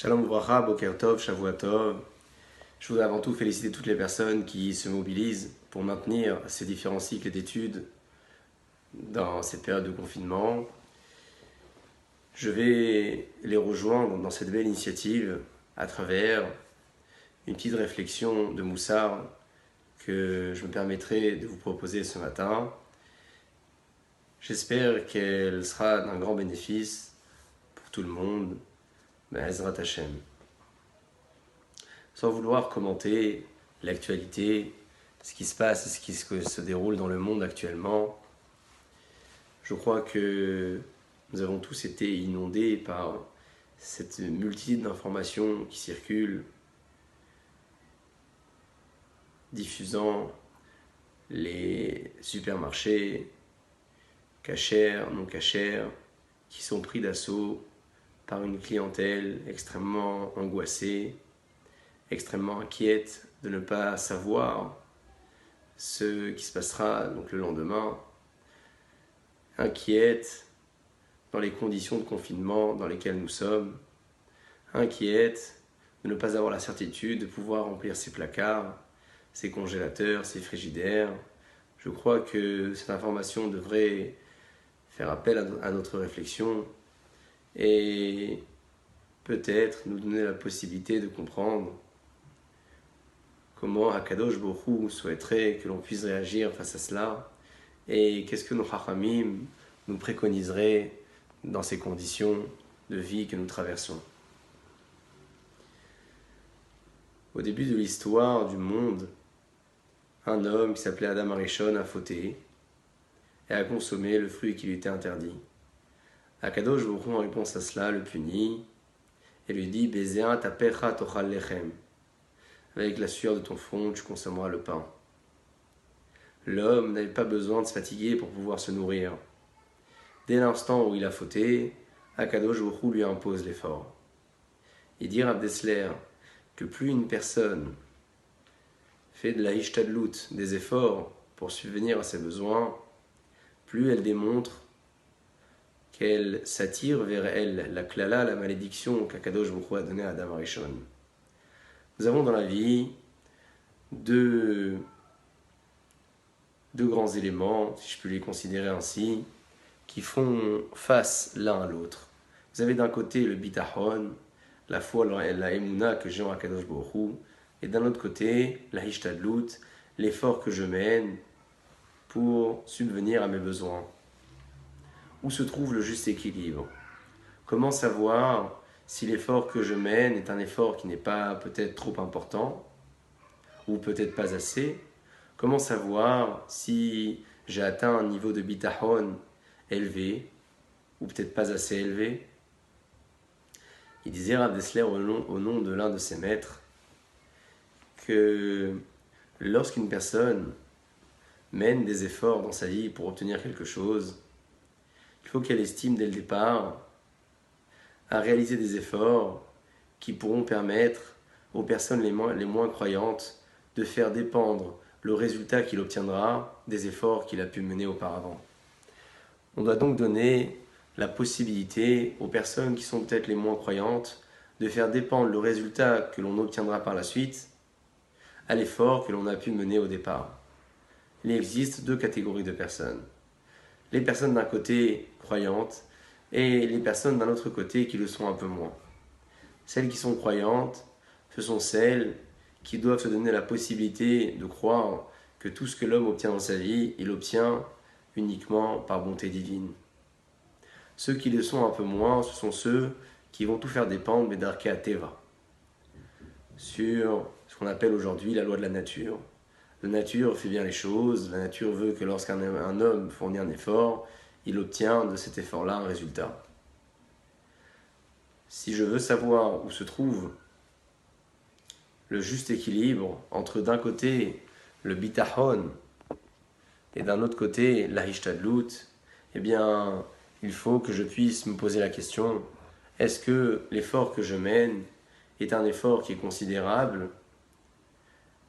Shalom Uvracha, Boker Tov, Shavua Tov. Je voudrais avant tout féliciter toutes les personnes qui se mobilisent pour maintenir ces différents cycles d'études dans cette période de confinement. Je vais les rejoindre dans cette belle initiative à travers une petite réflexion de Moussar que je me permettrai de vous proposer ce matin. J'espère qu'elle sera d'un grand bénéfice pour tout le monde. Be'ezrat Hashem. Sans vouloir commenter l'actualité, ce qui se passe et ce qui se déroule dans le monde actuellement, je crois que nous avons tous été inondés par cette multitude d'informations qui circulent, diffusant les supermarchés, cachers, non cachers, qui sont pris d'assaut par une clientèle extrêmement angoissée, extrêmement inquiète de ne pas savoir ce qui se passera donc le lendemain, inquiète dans les conditions de confinement dans lesquelles nous sommes, inquiète de ne pas avoir la certitude de pouvoir remplir ses placards, ses congélateurs, ses frigidaires. Je crois que cette information devrait faire appel à notre réflexion et peut-être nous donner la possibilité de comprendre comment Akadosh Baruch Hu souhaiterait que l'on puisse réagir face à cela et qu'est-ce que nos Chachamim nous préconiseraient dans ces conditions de vie que nous traversons. Au début de l'histoire du monde, un homme qui s'appelait Adam Arishon a fauté et a consommé le fruit qui lui était interdit. Akadosh Baruch Hu, en réponse à cela, le punit et lui dit « Bezéa tapecha tochal lechem » avec la sueur de ton front, tu consommeras le pain. L'homme n'avait pas besoin de se fatiguer pour pouvoir se nourrir. Dès l'instant où il a fauté, Akadosh Baruch Hu lui impose l'effort. Il dit Rav Dessler que plus une personne fait de la ishtadlut, des efforts pour subvenir à ses besoins, plus elle démontre qu'elle s'attire vers elle la klala, la malédiction qu'Akadosh Baruch Hu a donnée à Adam Arishon. Nous avons dans la vie deux grands éléments, si je peux les considérer ainsi, qui font face l'un à l'autre. Vous avez d'un côté le bitachon, la foi, la emuna que j'ai en Akadosh Baruch Hu, et d'un autre côté, la hishtadlut, l'effort que je mène pour subvenir à mes besoins. Où se trouve le juste équilibre? Comment savoir si l'effort que je mène est un effort qui n'est pas peut-être trop important ou peut-être pas assez? Comment savoir si j'ai atteint un niveau de bitachon élevé ou peut-être pas assez élevé? Il disait Rav Dessler au nom de l'un de ses maîtres que lorsqu'une personne mène des efforts dans sa vie pour obtenir quelque chose, il faut qu'elle estime dès le départ à réaliser des efforts qui pourront permettre aux personnes les moins croyantes de faire dépendre le résultat qu'il obtiendra des efforts qu'il a pu mener auparavant. On doit donc donner la possibilité aux personnes qui sont peut-être les moins croyantes de faire dépendre le résultat que l'on obtiendra par la suite à l'effort que l'on a pu mener au départ. Il existe deux catégories de personnes. Les personnes d'un côté croyantes et les personnes d'un autre côté qui le sont un peu moins. Celles qui sont croyantes, ce sont celles qui doivent se donner la possibilité de croire que tout ce que l'homme obtient dans sa vie, il obtient uniquement par bonté divine. Ceux qui le sont un peu moins, ce sont ceux qui vont tout faire dépendre Bedarkei Teva, sur ce qu'on appelle aujourd'hui la loi de la nature. La nature fait bien les choses, la nature veut que lorsqu'un homme fournit un effort, il obtient de cet effort-là un résultat. Si je veux savoir où se trouve le juste équilibre entre d'un côté le bitachon et d'un autre côté la hishtadlut, eh bien, il faut que je puisse me poser la question, est-ce que l'effort que je mène est un effort qui est considérable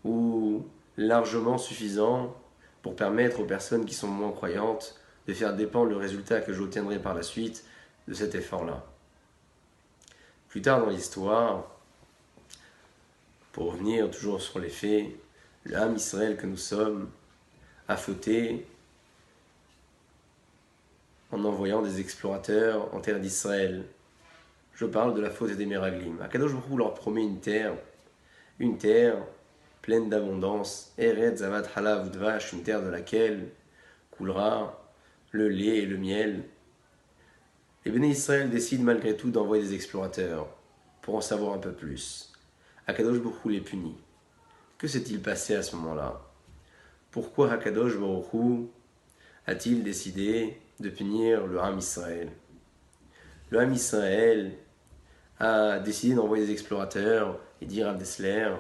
ou largement suffisant pour permettre aux personnes qui sont moins croyantes de faire dépendre le résultat que j'obtiendrai par la suite de cet effort-là. Plus tard dans l'histoire, pour revenir toujours sur les faits, l'âme Israël que nous sommes a fauté en envoyant des explorateurs en terre d'Israël. Je parle de la faute des Meraglim. Akadosh Baruch Hu leur promet une terre pleine d'abondance, Eretz Zavat Halav Dvash, une terre de laquelle coulera le lait et le miel. Les Béné Israël décident malgré tout d'envoyer des explorateurs pour en savoir un peu plus. Akadosh Baruch Hu les punit. Que s'est-il passé à ce moment-là? Pourquoi Akadosh Baruch Hu a-t-il décidé de punir le Ham Israël? Le Ham Israël a décidé d'envoyer des explorateurs et dire à Dessler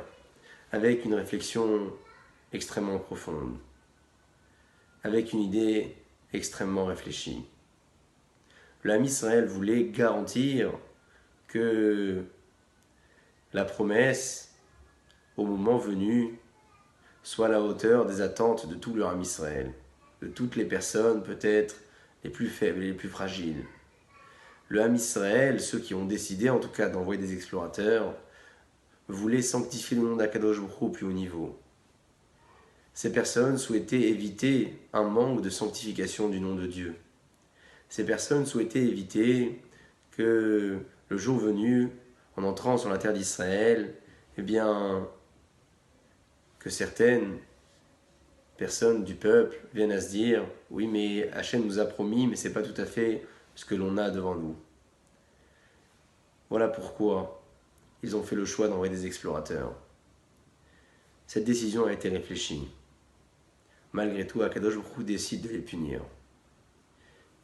avec une réflexion extrêmement profonde, avec une idée extrêmement réfléchie. Le Ham Israël voulait garantir que la promesse, au moment venu, soit à la hauteur des attentes de tout le Ham Israël, de toutes les personnes peut-être les plus faibles et les plus fragiles. Le Ham Israël, ceux qui ont décidé en tout cas d'envoyer des explorateurs, voulaient sanctifier le nom d'Akadosh Baruch Hu au plus haut niveau. Ces personnes souhaitaient éviter un manque de sanctification du nom de Dieu. Ces personnes souhaitaient éviter que le jour venu, en entrant sur la terre d'Israël, eh bien, que certaines personnes du peuple viennent à se dire « Oui, mais Hachem nous a promis, mais ce n'est pas tout à fait ce que l'on a devant nous. » Voilà pourquoi ils ont fait le choix d'envoyer des explorateurs. Cette décision a été réfléchie. Malgré tout, Akadosh Baruch Hu décide de les punir.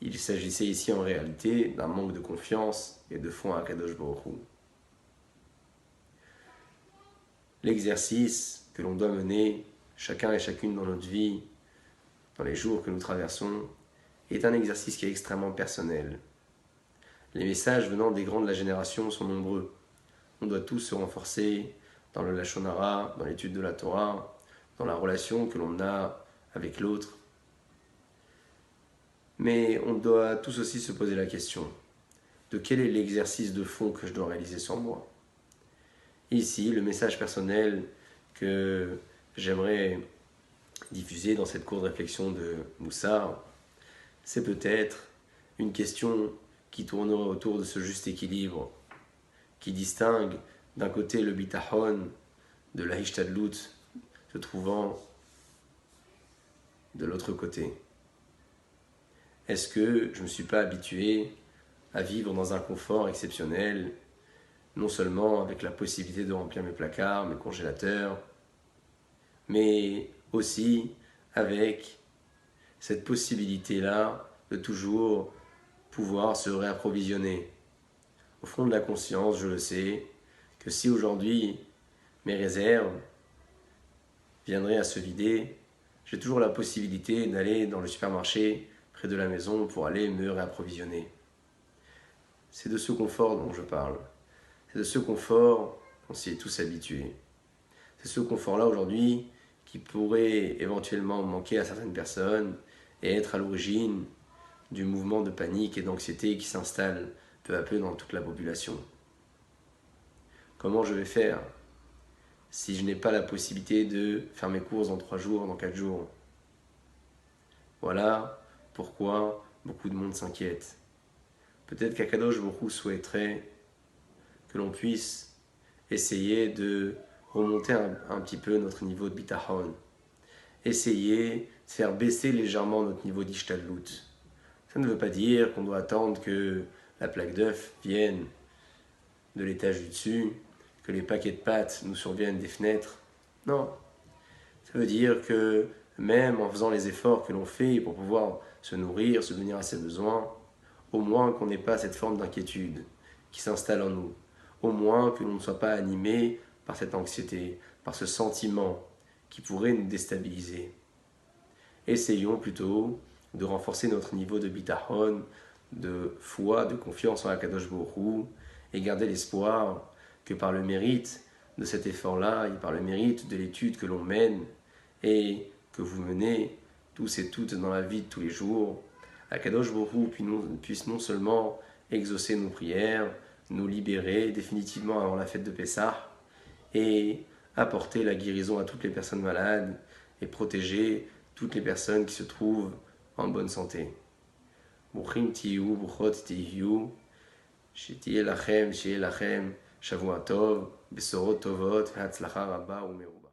Il s'agissait ici en réalité d'un manque de confiance et de foi à Akadosh Baruch Hu. L'exercice que l'on doit mener, chacun et chacune dans notre vie, dans les jours que nous traversons, est un exercice qui est extrêmement personnel. Les messages venant des grands de la génération sont nombreux. On doit tous se renforcer dans le Lashon Hara, dans l'étude de la Torah, dans la relation que l'on a avec l'autre. Mais on doit tous aussi se poser la question de quel est l'exercice de fond que je dois réaliser sur moi. Ici, le message personnel que j'aimerais diffuser dans cette courte réflexion de Moussar, c'est peut-être une question qui tournerait autour de ce juste équilibre, qui distingue d'un côté le bitachon de la hishtadlut se trouvant de l'autre côté. Est-ce que je ne me suis pas habitué à vivre dans un confort exceptionnel, non seulement avec la possibilité de remplir mes placards, mes congélateurs, mais aussi avec cette possibilité-là de toujours pouvoir se réapprovisionner. Au fond de la conscience, je le sais, que si aujourd'hui mes réserves viendraient à se vider, j'ai toujours la possibilité d'aller dans le supermarché près de la maison pour aller me réapprovisionner. C'est de ce confort dont je parle. C'est de ce confort qu'on s'y est tous habitués. C'est ce confort-là aujourd'hui qui pourrait éventuellement manquer à certaines personnes et être à l'origine du mouvement de panique et d'anxiété qui s'installe peu à peu dans toute la population. Comment je vais faire si je n'ai pas la possibilité de faire mes courses dans 3 jours, dans 4 jours? Voilà pourquoi beaucoup de monde s'inquiète. Peut-être qu'Akadosh Baruch Hu souhaiterait que l'on puisse essayer de remonter un petit peu notre niveau de bitachon, essayer de faire baisser légèrement notre niveau d'ishtadlut. Ça ne veut pas dire qu'on doit attendre que la plaque d'œuf vienne de l'étage du dessus, que les paquets de pâtes nous surviennent des fenêtres. Non. Ça veut dire que même en faisant les efforts que l'on fait pour pouvoir se nourrir, se donner à ses besoins, au moins qu'on n'ait pas cette forme d'inquiétude qui s'installe en nous. Au moins que l'on ne soit pas animé par cette anxiété, par ce sentiment qui pourrait nous déstabiliser. Essayons plutôt de renforcer notre niveau de bitachon, de foi, de confiance en Akadosh Baruch Hu, et garder l'espoir que par le mérite de cet effort-là, et par le mérite de l'étude que l'on mène, et que vous menez tous et toutes dans la vie de tous les jours, Akadosh Baruch Hu puisse non seulement exaucer nos prières, nous libérer définitivement avant la fête de Pessah et apporter la guérison à toutes les personnes malades et protéger toutes les personnes qui se trouvent en bonne santé. Bruchim tiyu, bruchot tiyu, שתהיה לכם, שבוע טוב, בשורות טובות והצלחה רבה ומרובה.